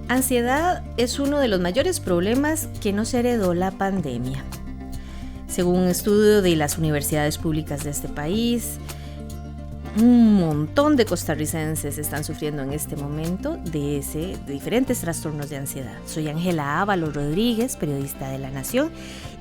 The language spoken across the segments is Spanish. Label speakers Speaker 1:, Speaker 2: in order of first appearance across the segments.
Speaker 1: Ansiedad es uno de los mayores problemas que nos heredó la pandemia. Según un estudio de las universidades públicas de este país, un montón de costarricenses están sufriendo en este momento de diferentes trastornos de ansiedad. Soy Ángela Ábalos Rodríguez, periodista de La Nación,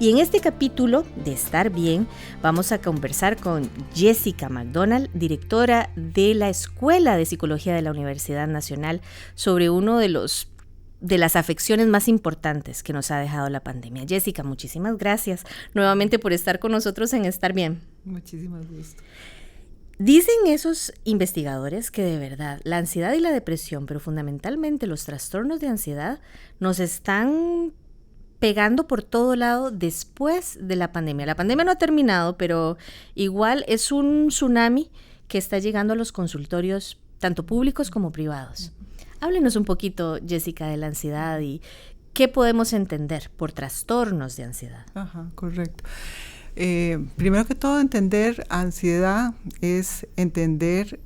Speaker 1: y en este capítulo de Estar Bien vamos a conversar con Jessica McDonald, directora de la Escuela de Psicología de la Universidad Nacional, sobre uno de las afecciones más importantes que nos ha dejado la pandemia. Jessica, muchísimas gracias nuevamente por estar con nosotros en Estar Bien.
Speaker 2: Muchísimas gusto.
Speaker 1: Dicen esos investigadores que de verdad la ansiedad y la depresión, pero fundamentalmente los trastornos de ansiedad, nos están pegando por todo lado después de la pandemia. La pandemia no ha terminado, pero igual es un tsunami que está llegando a los consultorios, tanto públicos como privados. Háblenos un poquito, Jessica, de la ansiedad y qué podemos entender por trastornos de ansiedad.
Speaker 2: Ajá, correcto. Primero que todo, entender ansiedad es entender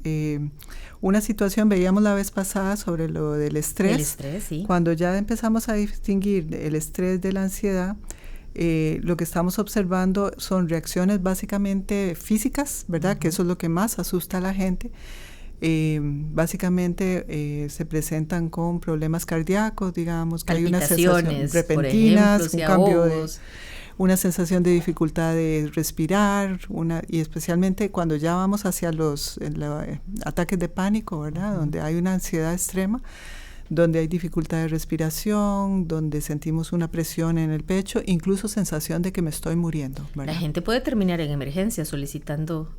Speaker 2: una situación, veíamos la vez pasada sobre lo del estrés.
Speaker 1: El estrés, sí.
Speaker 2: Cuando ya empezamos a distinguir el estrés de la ansiedad, lo que estamos observando son reacciones básicamente físicas, ¿verdad? Que eso es lo que más asusta a la gente. Básicamente se presentan con problemas cardíacos, digamos, que hay una sensación repentinas, un cambio de una sensación de dificultad de respirar, y especialmente cuando ya vamos hacia los ataques de pánico, ¿verdad? Donde hay una ansiedad extrema, donde hay dificultad de respiración, donde sentimos una presión en el pecho, incluso sensación de que me estoy muriendo, ¿verdad?
Speaker 1: La gente puede terminar en emergencias solicitando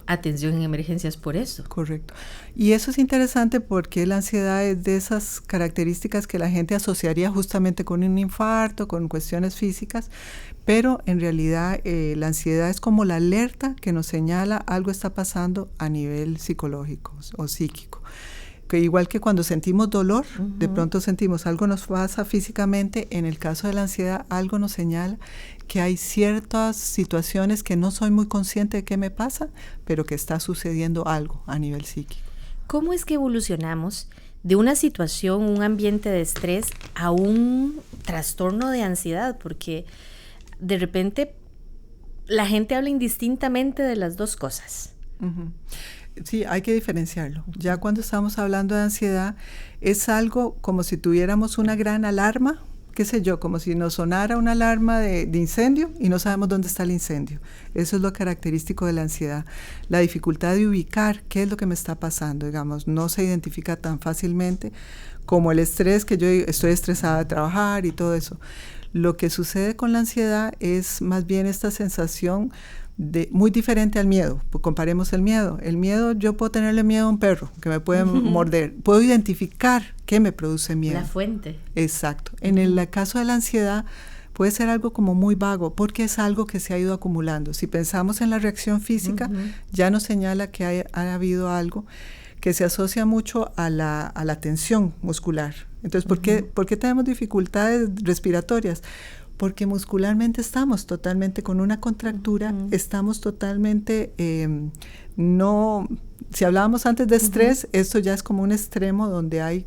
Speaker 1: atención en emergencias por eso.
Speaker 2: Correcto. Y eso es interesante porque la ansiedad es de esas características que la gente asociaría justamente con un infarto, con cuestiones físicas, pero en realidad la ansiedad es como la alerta que nos señala algo está pasando a nivel psicológico o psíquico. Que igual que cuando sentimos dolor, de pronto sentimos algo nos pasa físicamente, en el caso de la ansiedad algo nos señala que hay ciertas situaciones que no soy muy consciente de qué me pasa, pero que está sucediendo algo a nivel psíquico.
Speaker 1: ¿Cómo es que evolucionamos de una situación, un ambiente de estrés, a un trastorno de ansiedad? Porque de repente la gente habla indistintamente de las dos cosas.
Speaker 2: Sí, hay que diferenciarlo. Ya cuando estamos hablando de ansiedad, es algo como si tuviéramos una gran alarma, qué sé yo, como si nos sonara una alarma de incendio y no sabemos dónde está el incendio. Eso es lo característico de la ansiedad. La dificultad de ubicar qué es lo que me está pasando, digamos, no se identifica tan fácilmente como el estrés, que yo estoy estresada de trabajar y todo eso. Lo que sucede con la ansiedad es más bien esta sensación muy diferente al miedo. Pues comparemos el miedo. El miedo, yo puedo tenerle miedo a un perro que me puede morder. Puedo identificar qué me produce miedo.
Speaker 1: La fuente.
Speaker 2: Exacto. En el caso de la ansiedad puede ser algo como muy vago porque es algo que se ha ido acumulando. Si pensamos en la reacción física, ya nos señala que ha habido algo que se asocia mucho a la tensión muscular. Entonces, ¿por qué tenemos dificultades respiratorias? Porque muscularmente estamos totalmente con una contractura, estamos totalmente, si hablábamos antes de estrés, esto ya es como un extremo donde hay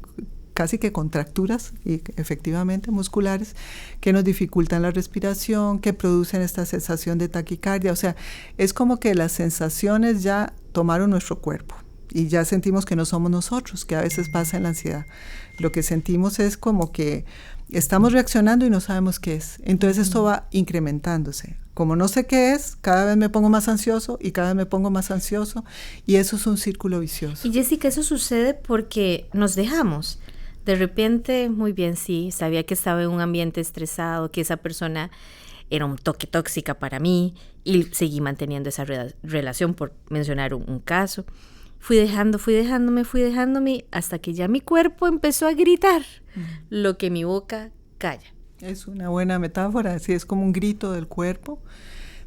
Speaker 2: casi que contracturas, y efectivamente musculares, que nos dificultan la respiración, que producen esta sensación de taquicardia. O sea, es como que las sensaciones ya tomaron nuestro cuerpo y ya sentimos que no somos nosotros, que a veces pasa en la ansiedad. Lo que sentimos es como que estamos reaccionando y no sabemos qué es. Entonces esto va incrementándose. Como no sé qué es, cada vez me pongo más ansioso y cada vez me pongo más ansioso y eso es un círculo vicioso.
Speaker 1: Y Jessica, eso sucede porque nos dejamos. De repente, muy bien, sí, sabía que estaba en un ambiente estresado, que esa persona era un toque tóxica para mí y seguí manteniendo esa relación, por mencionar un caso. Fui dejándome hasta que ya mi cuerpo empezó a gritar lo que mi boca calla.
Speaker 2: Es una buena metáfora, sí, es como un grito del cuerpo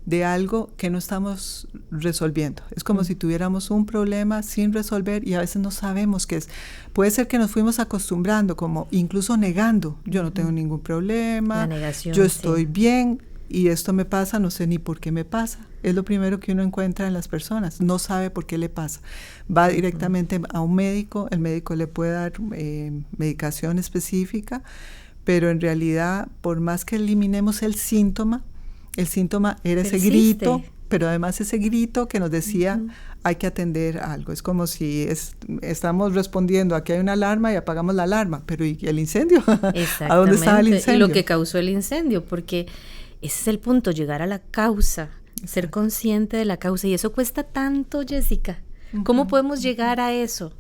Speaker 2: de algo que no estamos resolviendo. Es como si tuviéramos un problema sin resolver y a veces no sabemos qué es. Puede ser que nos fuimos acostumbrando, como incluso negando. Yo no tengo ningún problema,
Speaker 1: la negación,
Speaker 2: yo estoy bien. y esto me pasa, no sé ni por qué me pasa. Es lo primero que uno encuentra en las personas, no sabe por qué le pasa. Va directamente a un médico, el médico le puede dar medicación específica, pero en realidad, por más que eliminemos el síntoma era ese grito, pero además ese grito que nos decía hay que atender algo. Es como si estamos respondiendo, aquí hay una alarma y apagamos la alarma, pero ¿y el incendio? ¿A dónde estaba el incendio?
Speaker 1: Y lo que causó el incendio, porque ese es el punto, llegar a la causa, ser consciente de la causa, y eso cuesta tanto, Jessica. ¿Cómo podemos llegar a eso,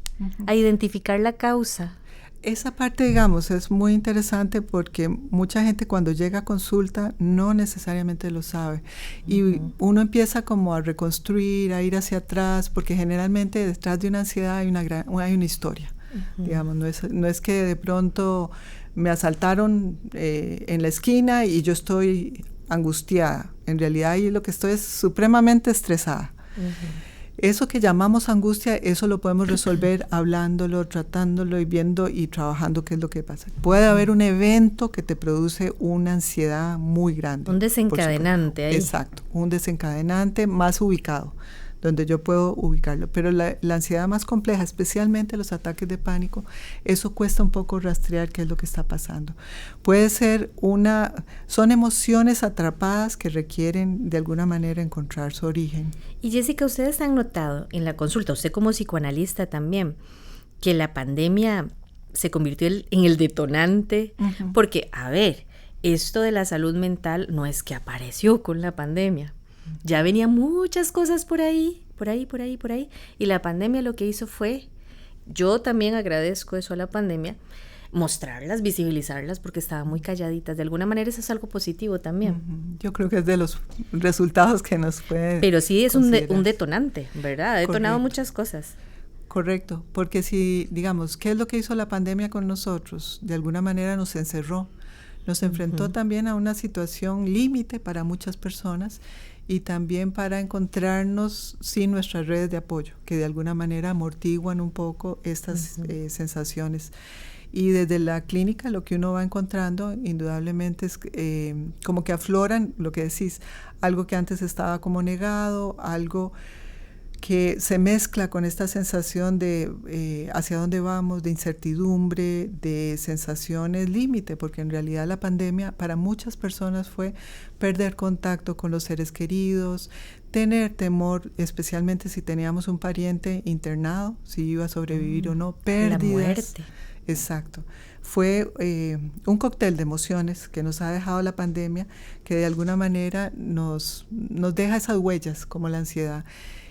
Speaker 1: a identificar la causa?
Speaker 2: Esa parte, digamos, es muy interesante porque mucha gente cuando llega a consulta no necesariamente lo sabe. Y uno empieza como a reconstruir, a ir hacia atrás, porque generalmente detrás de una ansiedad hay una historia. Digamos, no es que de pronto me asaltaron en la esquina y yo estoy angustiada. En realidad ahí lo que estoy es supremamente estresada. Eso que llamamos angustia, eso lo podemos resolver hablándolo, tratándolo y viendo y trabajando qué es lo que pasa. Puede haber un evento que te produce una ansiedad muy grande.
Speaker 1: Un desencadenante ahí.
Speaker 2: Exacto, un desencadenante más ubicado, donde yo puedo ubicarlo. Pero la ansiedad más compleja, especialmente los ataques de pánico, eso cuesta un poco rastrear qué es lo que está pasando. Puede ser son emociones atrapadas que requieren de alguna manera encontrar su origen.
Speaker 1: Y Jessica, ustedes han notado en la consulta, usted como psicoanalista también, que la pandemia se convirtió en el detonante, porque, a ver, esto de la salud mental no es que apareció con la pandemia. Ya venían muchas cosas por ahí, y la pandemia lo que hizo fue, yo también agradezco eso a la pandemia, mostrarlas, visibilizarlas, porque estaban muy calladitas. De alguna manera eso es algo positivo también.
Speaker 2: Yo creo que es de los resultados que nos puede
Speaker 1: Pero sí es un detonante, ¿verdad? Ha detonado
Speaker 2: Correcto.
Speaker 1: muchas cosas.
Speaker 2: Correcto, porque si, digamos, ¿qué es lo que hizo la pandemia con nosotros? De alguna manera nos encerró, nos enfrentó también a una situación límite para muchas personas y también para encontrarnos sin nuestras redes de apoyo, que de alguna manera amortiguan un poco estas sensaciones. Y desde la clínica lo que uno va encontrando indudablemente es como que afloran lo que decís, algo que antes estaba como negado, algo que se mezcla con esta sensación de hacia dónde vamos, de incertidumbre, de sensaciones límite, porque en realidad la pandemia para muchas personas fue perder contacto con los seres queridos, tener temor, especialmente si teníamos un pariente internado, si iba a sobrevivir o no, pérdidas.
Speaker 1: La muerte.
Speaker 2: Exacto. Fue un cóctel de emociones que nos ha dejado la pandemia, que de alguna manera nos deja esas huellas, como la ansiedad.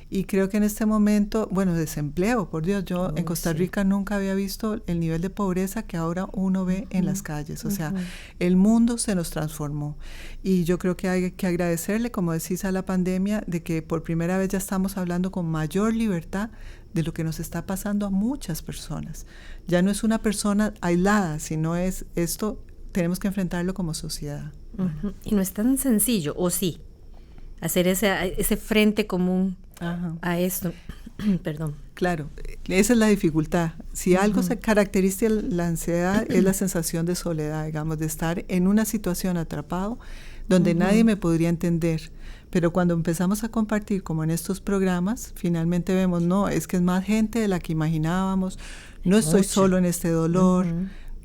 Speaker 2: Y creo que en este momento, desempleo, por Dios, yo en Costa Rica nunca había visto el nivel de pobreza que ahora uno ve en las calles. O sea, el mundo se nos transformó. Y yo creo que hay que agradecerle, como decís, a la pandemia, de que por primera vez ya estamos hablando con mayor libertad de lo que nos está pasando a muchas personas. Ya no es una persona aislada, sino es esto, tenemos que enfrentarlo como sociedad.
Speaker 1: Y no es tan sencillo, ¿o sí? Hacer ese frente común a esto. Perdón.
Speaker 2: Claro, esa es la dificultad. Si algo se caracteriza la ansiedad es la sensación de soledad, digamos, de estar en una situación atrapado donde nadie me podría entender. Pero cuando empezamos a compartir, como en estos programas, finalmente vemos, no, es que es más gente de la que imaginábamos, no estoy solo en este dolor,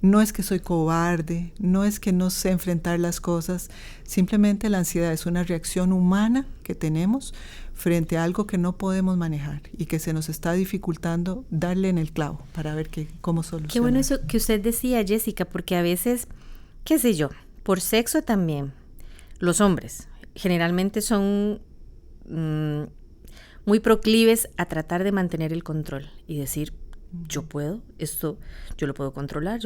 Speaker 2: no es que soy cobarde, no es que no sé enfrentar las cosas, simplemente la ansiedad es una reacción humana que tenemos frente a algo que no podemos manejar y que se nos está dificultando darle en el clavo para ver cómo solucionar.
Speaker 1: Qué bueno eso que usted decía, Jessica, porque a veces, qué sé yo, por sexo también, los hombres generalmente son muy proclives a tratar de mantener el control y decir, yo puedo, esto yo lo puedo controlar.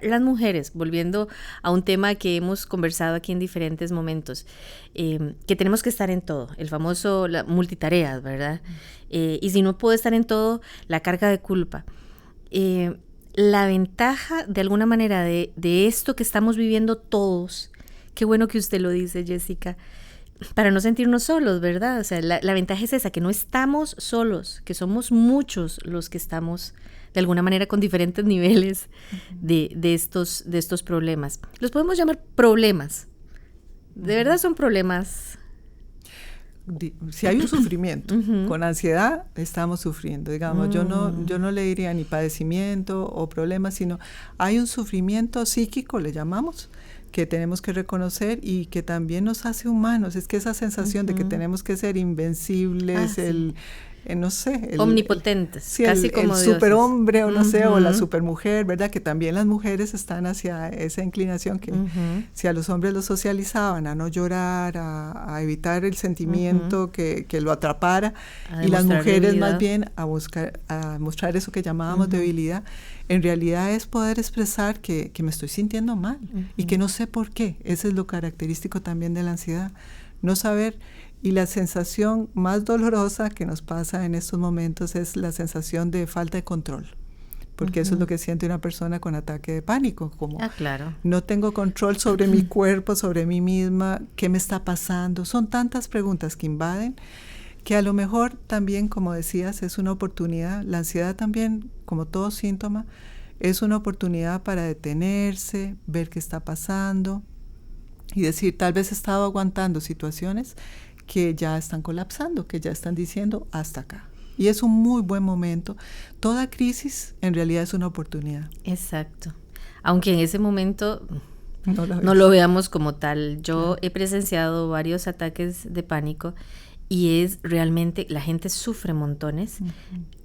Speaker 1: Las mujeres, volviendo a un tema que hemos conversado aquí en diferentes momentos, que tenemos que estar en todo, el famoso multitareas, ¿verdad? Y si no puedo estar en todo, la carga de culpa. La ventaja, de alguna manera, de esto que estamos viviendo todos, qué bueno que usted lo dice, Jessica, para no sentirnos solos, ¿verdad? O sea, la ventaja es esa, que no estamos solos, que somos muchos los que estamos, de alguna manera, con diferentes niveles de estos problemas. Los podemos llamar problemas, De verdad son problemas.
Speaker 2: Si hay un sufrimiento, con ansiedad estamos sufriendo, digamos, yo no le diría ni padecimiento o problemas, sino hay un sufrimiento psíquico, le llamamos, que tenemos que reconocer y que también nos hace humanos. Es que esa sensación de que tenemos que ser invencibles, no sé,
Speaker 1: omnipotentes,
Speaker 2: sí,
Speaker 1: casi como
Speaker 2: el superhombre o no sé, o la supermujer, ¿verdad? Que también las mujeres están hacia esa inclinación que si a los hombres los socializaban a no llorar, a evitar el sentimiento que lo atrapara, y las mujeres debilidad. Más bien a mostrar eso que llamábamos debilidad, en realidad es poder expresar que me estoy sintiendo mal y que no sé por qué. Eso es lo característico también de la ansiedad, no saber. Y la sensación más dolorosa que nos pasa en estos momentos es la sensación de falta de control, porque eso es lo que siente una persona con ataque de pánico, como
Speaker 1: claro.
Speaker 2: No tengo control sobre mi cuerpo, sobre mí misma, ¿qué me está pasando? Son tantas preguntas que invaden, que a lo mejor también, como decías, es una oportunidad. La ansiedad también, como todo síntoma, es una oportunidad para detenerse, ver qué está pasando y decir, tal vez he estado aguantando situaciones que ya están colapsando, que ya están diciendo hasta acá. Y es un muy buen momento. Toda crisis en realidad es una oportunidad.
Speaker 1: Exacto. Aunque en ese momento no lo veamos como tal. Yo he presenciado varios ataques de pánico y es realmente, la gente sufre montones,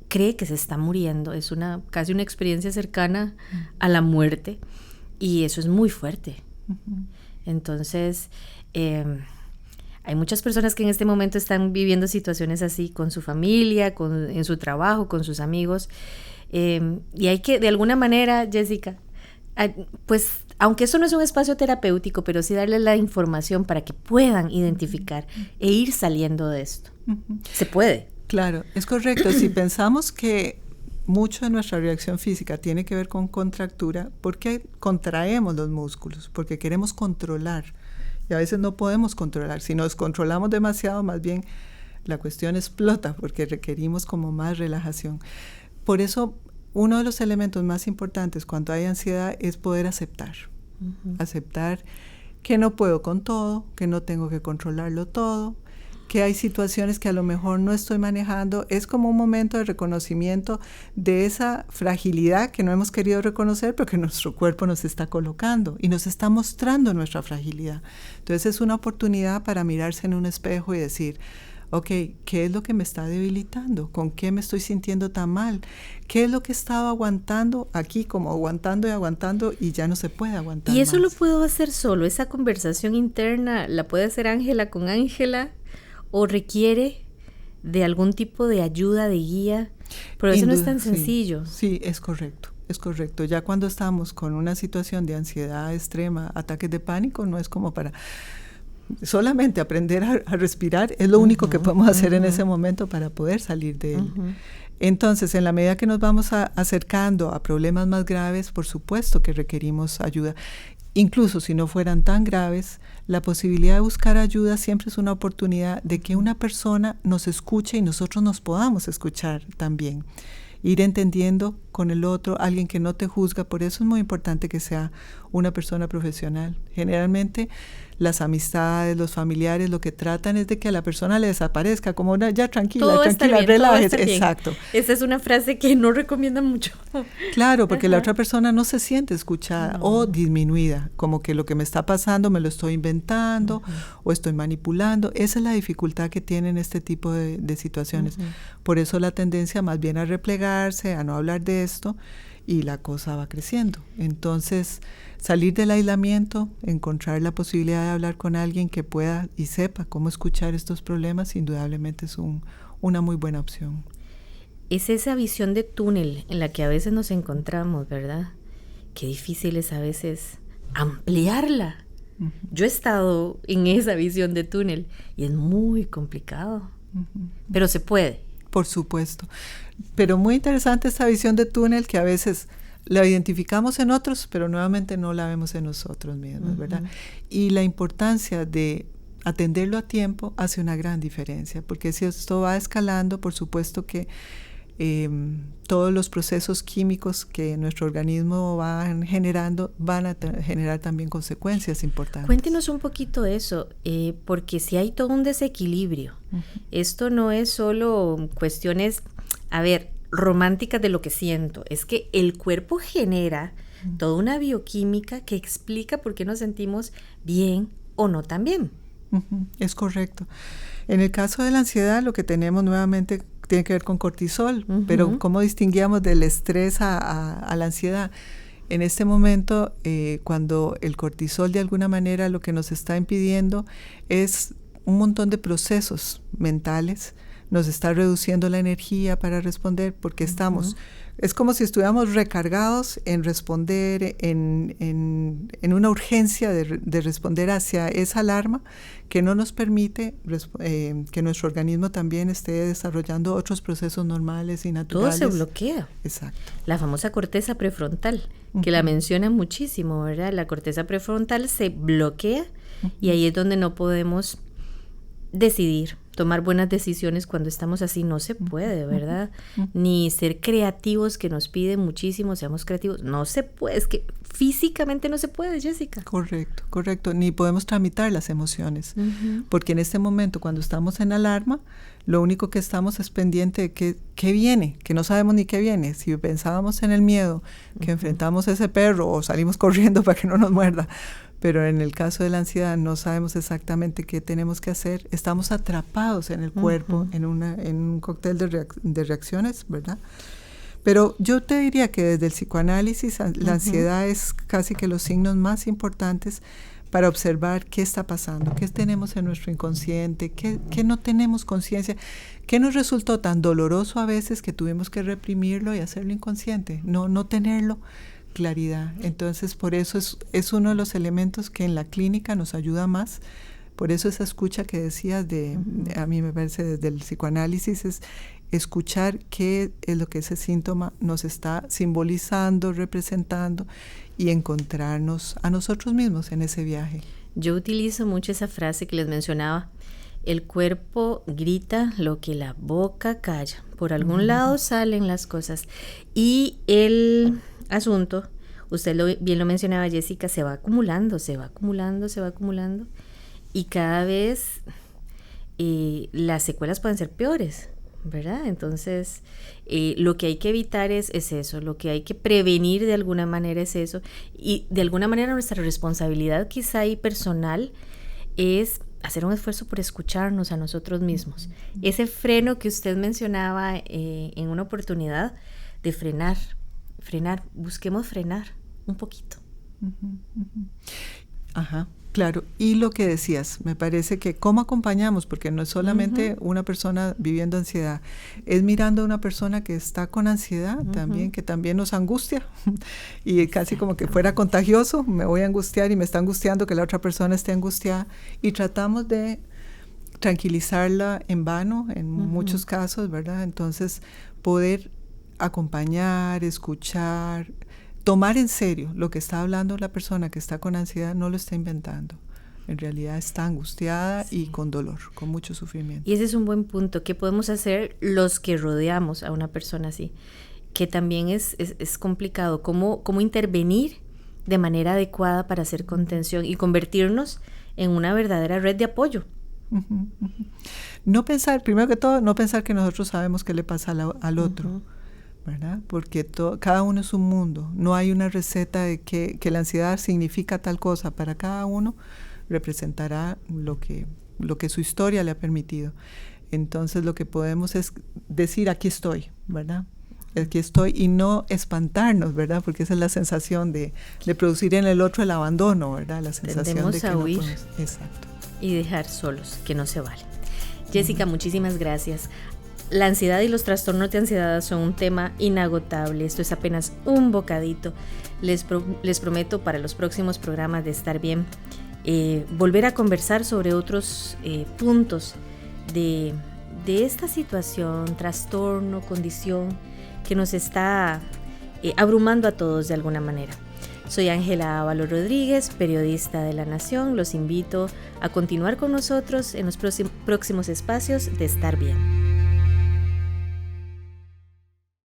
Speaker 1: cree que se está muriendo, es casi una experiencia cercana a la muerte y eso es muy fuerte. Entonces, hay muchas personas que en este momento están viviendo situaciones así con su familia, en su trabajo, con sus amigos. Y hay que, de alguna manera, Jessica, pues, aunque eso no es un espacio terapéutico, pero sí darles la información para que puedan identificar e ir saliendo de esto. Se puede.
Speaker 2: Claro, es correcto. Si pensamos que mucho de nuestra reacción física tiene que ver con contractura, ¿por qué contraemos los músculos? Porque queremos controlar. Y a veces no podemos controlar. Si nos controlamos demasiado, más bien la cuestión explota porque requerimos como más relajación. Por eso, uno de los elementos más importantes cuando hay ansiedad es poder aceptar. Aceptar que no puedo con todo, que no tengo que controlarlo todo, que hay situaciones que a lo mejor no estoy manejando. Es como un momento de reconocimiento de esa fragilidad que no hemos querido reconocer, pero que nuestro cuerpo nos está colocando y nos está mostrando nuestra fragilidad. Entonces es una oportunidad para mirarse en un espejo y decir, ok, ¿qué es lo que me está debilitando? ¿Con qué me estoy sintiendo tan mal? ¿Qué es lo que he estado aguantando aquí, como aguantando y ya no se puede aguantar
Speaker 1: más? Y eso
Speaker 2: más.
Speaker 1: Lo puedo hacer solo, esa conversación interna la puede hacer Ángela con Ángela, o requiere de algún tipo de ayuda, de guía, pero eso no es tan sencillo.
Speaker 2: Sí, es correcto, es correcto. Ya cuando estamos con una situación de ansiedad extrema, ataques de pánico, no es como para solamente aprender a respirar, es lo único que podemos hacer en ese momento para poder salir de él. Entonces, en la medida que nos vamos acercando a problemas más graves, por supuesto que requerimos ayuda. Incluso si no fueran tan graves, la posibilidad de buscar ayuda siempre es una oportunidad de que una persona nos escuche y nosotros nos podamos escuchar también. Ir entendiendo con el otro, alguien que no te juzga. Por eso es muy importante que sea una persona profesional. Generalmente las amistades, los familiares, lo que tratan es de que a la persona le desaparezca, como ya tranquila, relájese. Exacto.
Speaker 1: Esa es una frase que no recomiendan mucho.
Speaker 2: Claro, porque la otra persona no se siente escuchada o disminuida, como que lo que me está pasando me lo estoy inventando o estoy manipulando. Esa es la dificultad que tienen este tipo de situaciones. Por eso la tendencia más bien a replegarse, a no hablar de esto, y la cosa va creciendo. Entonces, salir del aislamiento, encontrar la posibilidad de hablar con alguien que pueda y sepa cómo escuchar estos problemas, indudablemente es una muy buena opción.
Speaker 1: Es esa visión de túnel en la que a veces nos encontramos, ¿verdad? Qué difícil es a veces ampliarla. Yo he estado en esa visión de túnel y es muy complicado, pero se puede.
Speaker 2: Por supuesto. Pero muy interesante esta visión de túnel que a veces la identificamos en otros, pero nuevamente no la vemos en nosotros mismos, ¿verdad? Y la importancia de atenderlo a tiempo hace una gran diferencia, porque si esto va escalando, por supuesto que todos los procesos químicos que nuestro organismo va generando van a generar también consecuencias importantes.
Speaker 1: Cuéntenos un poquito eso, porque si hay todo un desequilibrio, esto no es solo cuestiones, románticas de lo que siento, es que el cuerpo genera toda una bioquímica que explica por qué nos sentimos bien o no tan bien.
Speaker 2: Es correcto. En el caso de la ansiedad, lo que tenemos nuevamente tiene que ver con cortisol, pero ¿cómo distinguíamos del estrés a la ansiedad? En este momento, cuando el cortisol de alguna manera lo que nos está impidiendo es un montón de procesos mentales, nos está reduciendo la energía para responder porque es como si estuviéramos recargados en responder, en una urgencia de responder hacia esa alarma que no nos permite que nuestro organismo también esté desarrollando otros procesos normales y naturales.
Speaker 1: Todo se bloquea.
Speaker 2: Exacto.
Speaker 1: La famosa corteza prefrontal, que la mencionan muchísimo, ¿verdad? La corteza prefrontal se bloquea y ahí es donde no podemos decidir, tomar buenas decisiones cuando estamos así. No se puede, ¿verdad? Ni ser creativos, que nos piden muchísimo, seamos creativos. No se puede, es que físicamente no se puede, Jessica.
Speaker 2: Correcto. Ni podemos tramitar las emociones. Porque en este momento, cuando estamos en alarma, lo único que estamos es pendiente de qué viene, que no sabemos ni qué viene. Si pensábamos en el miedo, que enfrentamos a ese perro o salimos corriendo para que no nos muerda, pero en el caso de la ansiedad no sabemos exactamente qué tenemos que hacer. Estamos atrapados en el cuerpo, en un cóctel de reacciones, ¿verdad? Pero yo te diría que desde el psicoanálisis la ansiedad es casi que los signos más importantes para observar qué está pasando, qué tenemos en nuestro inconsciente, qué no tenemos conciencia, qué nos resultó tan doloroso a veces que tuvimos que reprimirlo y hacerlo inconsciente, no tenerlo. Claridad. Entonces, por eso es uno de los elementos que en la clínica nos ayuda más. Por eso esa escucha que decías a mí me parece desde el psicoanálisis es escuchar qué es lo que ese síntoma nos está simbolizando, representando y encontrarnos a nosotros mismos en ese viaje.
Speaker 1: Yo utilizo mucho esa frase que les mencionaba. El cuerpo grita lo que la boca calla. Por algún lado salen las cosas. Y el asunto, usted bien lo mencionaba, Jessica, se va acumulando y cada vez las secuelas pueden ser peores, ¿verdad? Entonces, lo que hay que evitar es eso, lo que hay que prevenir de alguna manera es eso, y de alguna manera nuestra responsabilidad quizá y personal es hacer un esfuerzo por escucharnos a nosotros mismos. Ese freno que usted mencionaba en una oportunidad de frenar, busquemos frenar un poquito.
Speaker 2: Ajá, claro. Y lo que decías, me parece que cómo acompañamos, porque no es solamente una persona viviendo ansiedad, es mirando a una persona que está con ansiedad también, que también nos angustia y casi como que fuera contagioso, me voy a angustiar y me está angustiando que la otra persona esté angustiada y tratamos de tranquilizarla en vano en muchos casos, ¿verdad? Entonces, poder acompañar, escuchar, tomar en serio lo que está hablando la persona que está con ansiedad, no lo está inventando. En realidad está angustiada y con dolor, con mucho sufrimiento.
Speaker 1: Y ese es un buen punto. ¿Qué podemos hacer los que rodeamos a una persona así? Que también es complicado. ¿Cómo intervenir de manera adecuada para hacer contención y convertirnos en una verdadera red de apoyo?
Speaker 2: No pensar, primero que todo, no pensar que nosotros sabemos qué le pasa al otro. ¿Verdad? Porque cada uno es un mundo. No hay una receta de que la ansiedad significa tal cosa. Para cada uno representará lo que su historia le ha permitido. Entonces lo que podemos es decir, aquí estoy, ¿verdad? Aquí estoy, y no espantarnos, ¿verdad? Porque esa es la sensación de producir en el otro el abandono, ¿verdad? La sensación
Speaker 1: tendemos
Speaker 2: de que
Speaker 1: a huir,
Speaker 2: no podemos. Exacto.
Speaker 1: Y dejar solos, que no se vale. Jessica, muchísimas gracias. La ansiedad y los trastornos de ansiedad son un tema inagotable. Esto es apenas un bocadito. Les prometo para los próximos programas de Estar Bien volver a conversar sobre otros puntos de esta situación, trastorno, condición que nos está abrumando a todos de alguna manera. Soy Ángela Ábalos Rodríguez, periodista de La Nación. Los invito a continuar con nosotros en los próximos espacios de Estar Bien.